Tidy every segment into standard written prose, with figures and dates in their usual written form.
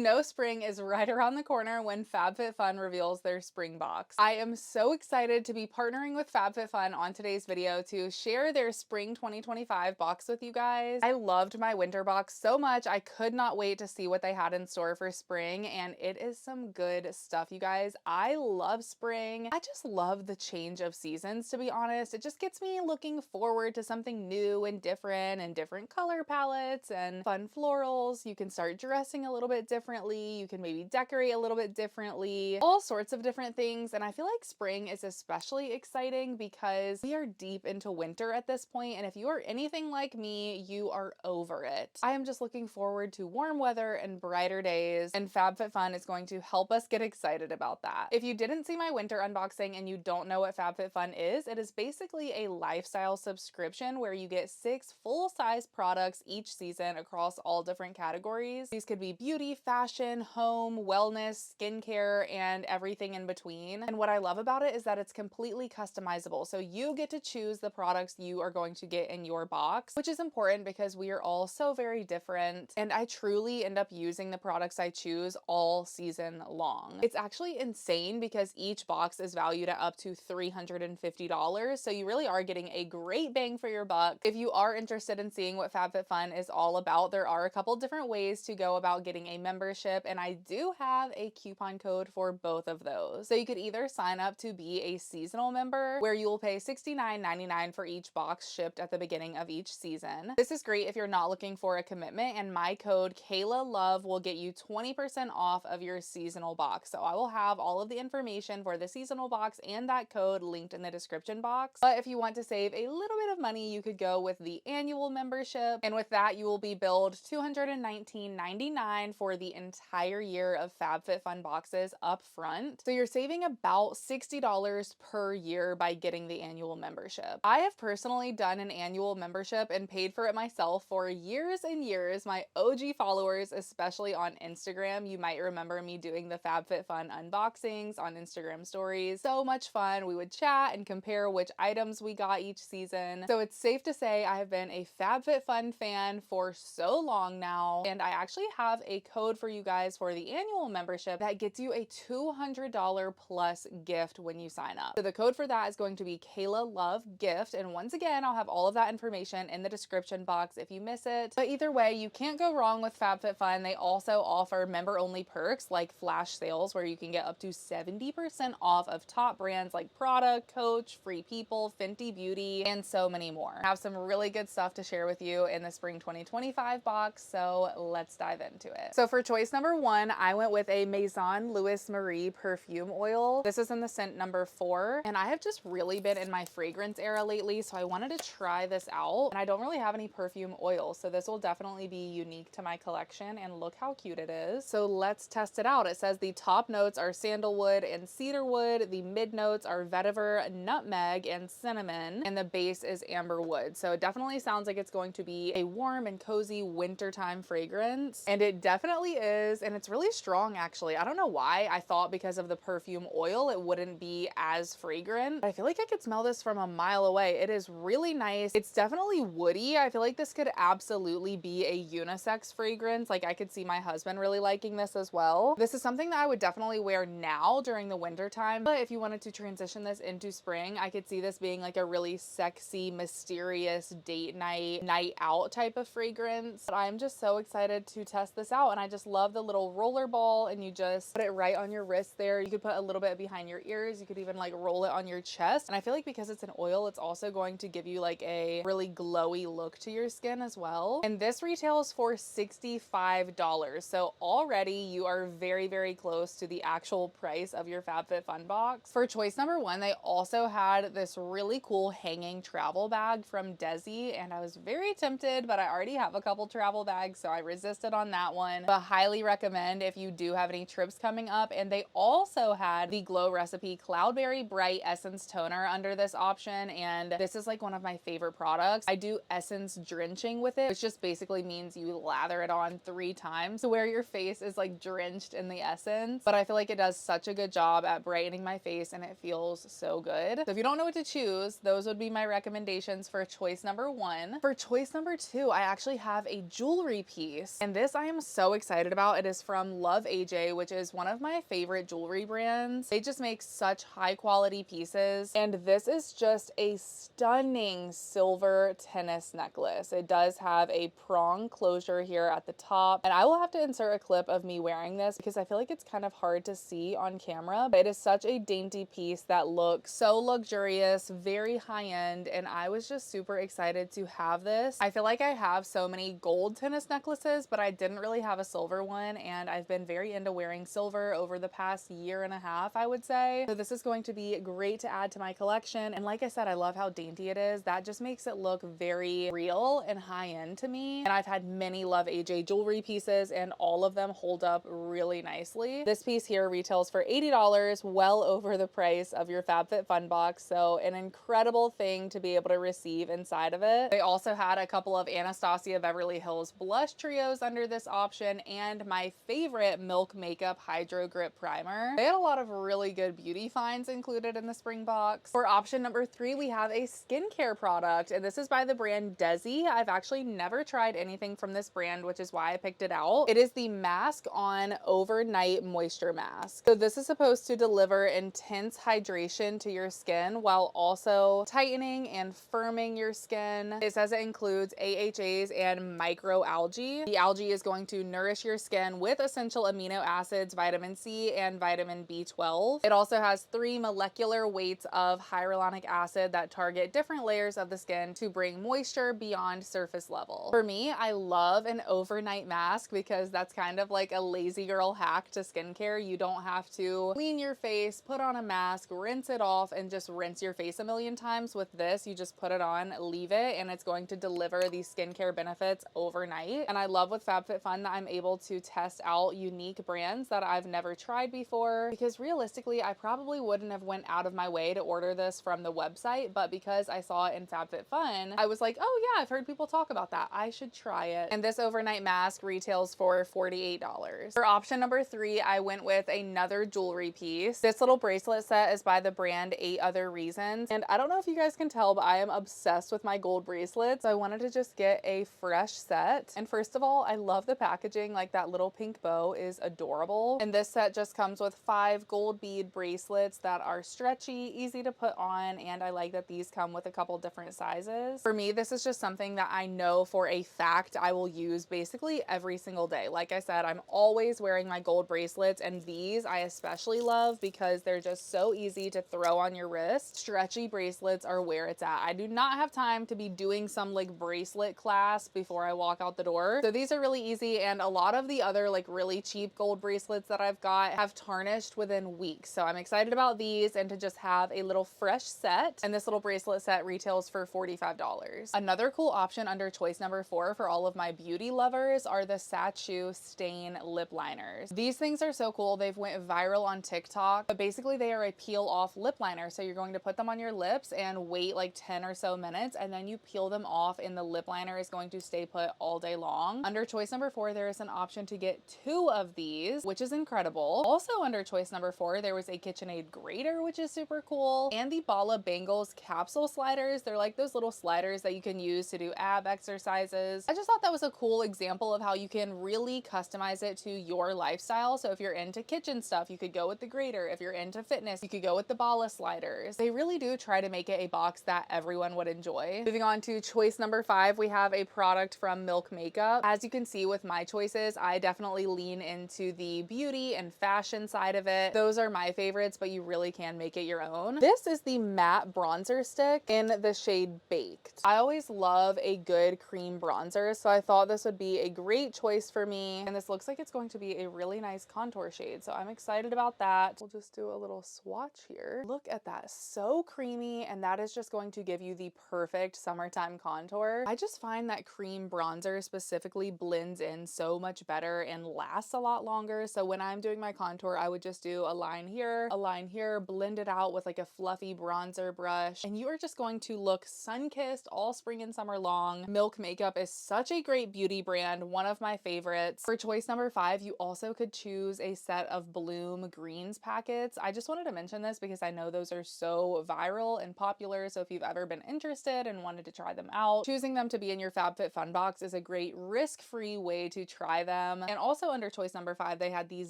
know spring is right around the corner when FabFitFun reveals their spring box. I am so excited to be partnering with FabFitFun on today's video to share their spring 2025 box with you guys. I loved my winter box so much. I could not wait to see what they had in store for spring, and it is some good stuff, you guys. I love spring. I just love the change of seasons, to be honest. It just gets me looking forward to something new and different color palettes and fun florals. You can start dressing a little bit differently. You can maybe decorate a little bit differently, all sorts of different things. And I feel like spring is especially exciting because we are deep into winter at this point, and if you are anything like me, you are over it. I am just looking forward to warm weather and brighter days, and FabFitFun is going to help us get excited about that. If you didn't see my winter unboxing and you don't know what FabFitFun is, it is basically a lifestyle subscription where you get 6 full-size products each season across all different categories. These could be beauty, fashion, home, wellness, skincare, and everything in between. And what I love about it is that it's completely customizable. So you get to choose the products you are going to get in your box, which is important because we are all so very different. And I truly end up using the products I choose all season long. It's actually insane because each box is valued at up to $350. So you really are getting a great bang for your buck. If you are interested in seeing what FabFitFun is all about, there are a couple different ways to go about getting a membership, and I do have a coupon code for both of those. So you could either sign up to be a seasonal member, where you will pay $69.99 for each box shipped at the beginning of each season. This is great if you're not looking for a commitment, and my code KAYLALOVE will get you 20% off of your seasonal box. So I will have all of the information for the seasonal box and that code linked in the description box. But if you want to save a little bit of money, you could go with the annual membership, and with that you will be billed $219.99 for the entire year of FabFitFun boxes up front. So you're saving about $60 per year by getting the annual membership. I have personally done an annual membership and paid for it myself for years and years. My OG followers, especially on Instagram, you might remember me doing the FabFitFun unboxings on Instagram stories. So much fun. We would chat and compare which items we got each season. So it's safe to say I have been a FabFitFun fan for so long now, and I actually have a code for you guys for the annual membership that gets you a $200 plus gift when you sign up. So the code for that is going to be KAYLALOVEGIFT, and once again, I'll have all of that information in the description box if you miss it. But either way, you can't go wrong with FabFitFun. They also offer member-only perks like flash sales where you can get up to 70% off of top brands like Prada, Coach, Free People, Fenty Beauty, and so many more. I have some really good stuff to share with you in the spring 2025 box, so let's dive into it. So for choice number 1, I went with a Maison Louis Marie perfume oil. This is in the scent number 4, and I have just really been in my fragrance era lately, so I wanted to try this out. And I don't really have any perfume oil, so this will definitely be unique to my collection, and look how cute it is. So let's test it out. It says the top notes are sandalwood and cedarwood, the mid notes are vetiver, nutmeg, and cinnamon, and the base is amber wood. So it definitely sounds like it's going to be a warm and cozy wintertime fragrance, and it definitely is, and it's really strong actually. I don't know why. I thought because of the perfume oil it wouldn't be as fragrant, but I feel like I could smell this from a mile away. It is really nice. It's definitely woody. I feel like this could absolutely be a unisex fragrance. Like I could see my husband really liking this as well. This is something that I would definitely wear now during the winter time, but if you wanted to transition this into spring, I could see this being like a really sexy, mysterious date night out type of fragrance. But I'm just so excited to test this out, and I just love the little roller ball, and you just put it right on your wrist there. You could put a little bit behind your ears. You could even like roll it on your chest, and I feel like because it's an oil, it's also going to give you like a really glowy look to your skin as well. And this retails for $65, so already you are very, very close to the actual price of your FabFitFun box. For choice number 1, they also had this really cool hanging travel bag from Desi, and I was very tempted, but I already have a couple travel bags, so I resisted on that one. But highly recommend if you do have any trips coming up. And they also had the Glow Recipe Cloudberry Bright Essence Toner under this option, and this is like one of my favorite products. I do essence drenching with it, which just basically means you lather it on 3 times to where your face is like drenched in the essence. But I feel like it does such a good job at brightening my face, and it feels so good. So if you don't know what to choose, those would be my recommendations for choice number 1. For choice number 2, I actually have a jewelry piece, and this I am so excited about. It is from Love AJ, which is one of my favorite jewelry brands. They just make such high quality pieces. And this is just a stunning silver tennis necklace. It does have a prong closure here at the top. And I will have to insert a clip of me wearing this because I feel like it's kind of hard to see on camera, but it is such a dainty piece that looks so luxurious, very high end. And I was just super excited to have this. I feel like I have so many gold tennis necklaces, but I didn't really have a silver one. And I've been very into wearing silver over the past year and a half, I would say. So this is going to be great to add to my collection. And like I said, I love how dainty it is. That just makes it look very real and high end to me. And I've had many Love AJ jewelry pieces and all of them hold up really nicely. This piece here retails for $80, well over the price of your FabFitFun box. So an incredible thing to be able to receive inside of it. They also had a couple of Anastasia Beverly Hills blush trios under this option and my favorite Milk Makeup Hydro Grip Primer. They had a lot of really good beauty finds included in the spring box. For option number 3, we have a skincare product, and this is by the brand Desi. I've actually never tried anything from this brand, which is why I picked it out. It is the Mask On Overnight Moisture Mask. So this is supposed to deliver intense hydration to your skin while also tightening and firming your skin. It says it includes AHAs and microalgae. The algae is going to nourish your skin with essential amino acids, vitamin C, and vitamin B12. It also has 3 molecular weights of hyaluronic acid that target different layers of the skin to bring moisture beyond surface level. For me, I love an overnight mask because that's kind of like a lazy girl hack to skincare. You don't have to clean your face, put on a mask, rinse it off, and just rinse your face a million times. With this, you just put it on, leave it, and it's going to deliver these skincare benefits overnight. And I love with FabFitFun that I'm able to test out unique brands that I've never tried before, because realistically, I probably wouldn't have went out of my way to order this from the website, but because I saw it in FabFitFun, I was like, oh yeah, I've heard people talk about that. I should try it. And this overnight mask retails for $48. For option number 3, I went with another jewelry piece. This little bracelet set is by the brand 8 Other Reasons. And I don't know if you guys can tell, but I am obsessed with my gold bracelets. So I wanted to just get a fresh set. And first of all, I love the packaging. Like that little pink bow is adorable. And this set just comes with 5 gold bead bracelets that are stretchy, easy to put on. And I like that these come with a couple different sizes. For me, this is just something that I know for a fact I will use basically every single day. Like I said, I'm always wearing my gold bracelets, and these I especially love because they're just so easy to throw on your wrist. Stretchy bracelets are where it's at. I do not have time to be doing some like bracelet class before I walk out the door. So these are really easy, and a lot of the other like really cheap gold bracelets that I've got have tarnished within weeks. So I'm excited about these and to just have a little fresh set. And this little bracelet set retails for $45. Another cool option under choice number 4 for all of my beauty lovers are the Sachu Stain lip liners. These things are so cool. They've went viral on TikTok, but basically they are a peel off lip liner. So you're going to put them on your lips and wait like 10 or so minutes, and then you peel them off and the lip liner is going to stay put all day long. Under choice number 4, there is an option to get 2 of these, which is incredible. Also under choice number 4, there was a KitchenAid grater, which is super cool, and the Bala Bangles capsule sliders. They're like those little sliders that you can use to do ab exercises. I just thought that was a cool example of how you can really customize it to your lifestyle. So if you're into kitchen stuff, you could go with the grater. If you're into fitness, you could go with the Bala sliders. They really do try to make it a box that everyone would enjoy. Moving on to choice number 5, we have a product from Milk Makeup. As you can see with my choices, I definitely lean into the beauty and fashion side of it. Those are my favorites, but you really can make it your own. This is the matte bronzer stick in the shade Baked. I always love a good cream bronzer, so I thought this would be a great choice for me. And this looks like it's going to be a really nice contour shade, so I'm excited about that. We'll just do a little swatch here. Look at that, so creamy, and that is just going to give you the perfect summertime contour. I just find that cream bronzer specifically blends in so much better and lasts a lot longer. So when I'm doing my contour, I would just do a line here, blend it out with like a fluffy bronzer brush, and you are just going to look sun-kissed all spring and summer long. Milk Makeup is such a great beauty brand, one of my favorites. For choice number 5, you also could choose a set of Bloom greens packets. I just wanted to mention this because I know those are so viral and popular, so if you've ever been interested and wanted to try them out, choosing them to be in your FabFitFun box is a great risk-free way to try them them. And also under choice number 5, they had these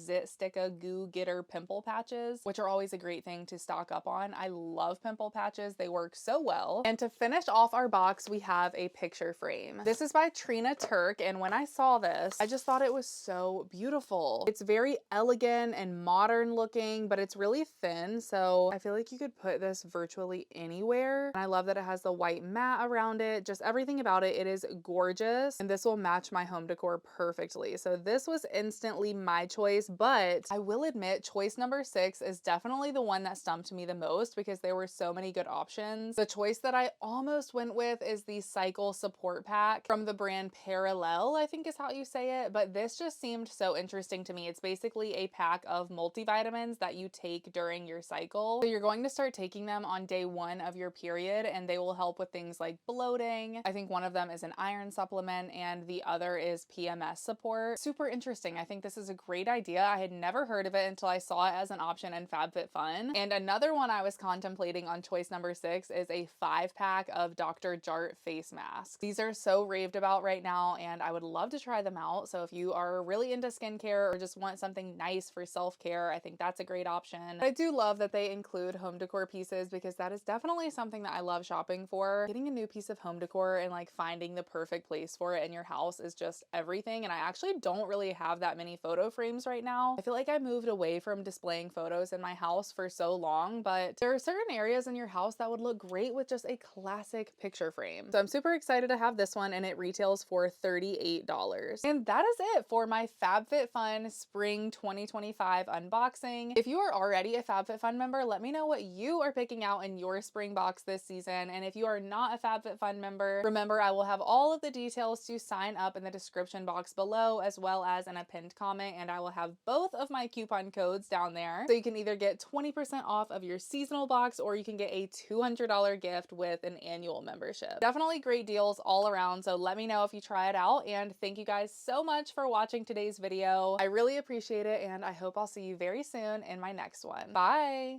Zit Sticka Goo Getter pimple patches, which are always a great thing to stock up on. I love pimple patches. They work so well. And to finish off our box, we have a picture frame. This is by Trina Turk, and when I saw this, I just thought it was so beautiful. It's very elegant and modern looking, but it's really thin, so I feel like you could put this virtually anywhere. And I love that it has the white mat around it. Just everything about it, it is gorgeous, and this will match my home decor perfectly. So this was instantly my choice, but I will admit choice number 6 is definitely the one that stumped me the most because there were so many good options. The choice that I almost went with is the Cycle Support Pack from the brand Parallel, I think is how you say it, but this just seemed so interesting to me. It's basically a pack of multivitamins that you take during your cycle. So you're going to start taking them on day 1 of your period, and they will help with things like bloating. I think one of them is an iron supplement and the other is PMS support. Super interesting. I think this is a great idea. I had never heard of it until I saw it as an option in FabFitFun. And another one I was contemplating on choice number 6 is a 5-pack of Dr. Jart face masks. These are so raved about right now, and I would love to try them out. So if you are really into skincare or just want something nice for self-care, I think that's a great option. I do love that they include home decor pieces because that is definitely something that I love shopping for. Getting a new piece of home decor and like finding the perfect place for it in your house is just everything. And I actually don't really have that many photo frames right now. I feel like I moved away from displaying photos in my house for so long, but there are certain areas in your house that would look great with just a classic picture frame. So I'm super excited to have this one, and it retails for $38. And that is it for my FabFitFun Spring 2025 unboxing. If you are already a FabFitFun member, let me know what you are picking out in your spring box this season. And if you are not a FabFitFun member, remember I will have all of the details to sign up in the description box below, as well as in a pinned comment, and I will have both of my coupon codes down there. So you can either get 20% off of your seasonal box, or you can get a $200 gift with an annual membership. Definitely great deals all around, so let me know if you try it out, and thank you guys so much for watching today's video. I really appreciate it, and I hope I'll see you very soon in my next one. Bye!